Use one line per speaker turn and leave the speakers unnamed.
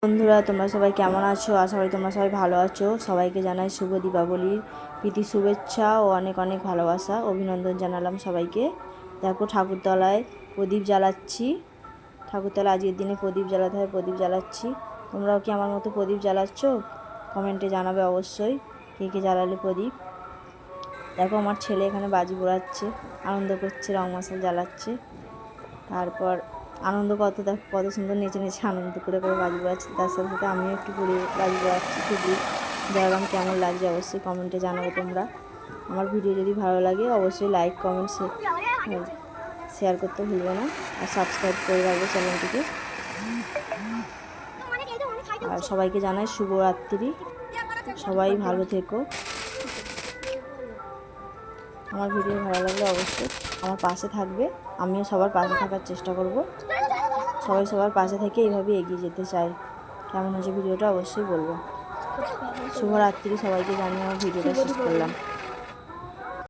বন্ধুরা, তোমরা সবাই কেমন আছো? আশা করি তোমরা সবাই ভালো আছো। সবাইকে জানাই শুভ দীপাবলির প্রীতি শুভেচ্ছা ও অনেক অনেক ভালোবাসা, অভিনন্দন জানালাম সবাইকে। দেখো, ঠাকুরতলায় প্রদীপ জ্বালাচ্ছি। ঠাকুরতলায় আজকের দিনে প্রদীপ জ্বালাতে হয়, প্রদীপ জ্বালাচ্ছি। তোমরাও কি আমার মতো প্রদীপ জ্বালাচ্ছ? কমেন্টে জানাবে অবশ্যই কে কে জ্বালালে প্রদীপ। দেখো, আমার ছেলে এখানে বাজি পোড়াচ্ছে, আনন্দ করছে, রং মশাল জ্বালাচ্ছে। তারপর আনন্দ কত সুন্দর নেচে নেচে আনন্দ করে বাজি পোড়াচ্ছে। তার সাথে সাথে আমিও একটু বাজি পোড়াচ্ছি। খুবই জ্বালালাম, কেমন লাগছে অবশ্যই কমেন্টে জানাবে তোমরা। আমার ভিডিও যদি ভালো লাগে অবশ্যই লাইক কমেন্ট শেয়ার করতে ভুলবে না, আর সাবস্ক্রাইব করে রাখবে চ্যানেলটিকে। আর সবাইকে জানাই শুভরাত্রি, সবাই ভালো থেকো। আমার ভিডিও ভালো লাগলে অবশ্যই আমার পাশে থাকবে, আমিও সবার পাশে থাকার চেষ্টা করব। সবাই সবার পাশে থেকে এইভাবে এগিয়ে যেতে চাই। কেমন হয়েছে ভিডিওটা অবশ্যই বলবো। শুভরাত্রি সবাইকে জানিয়ে আমার ভিডিওটা শেষ করলাম।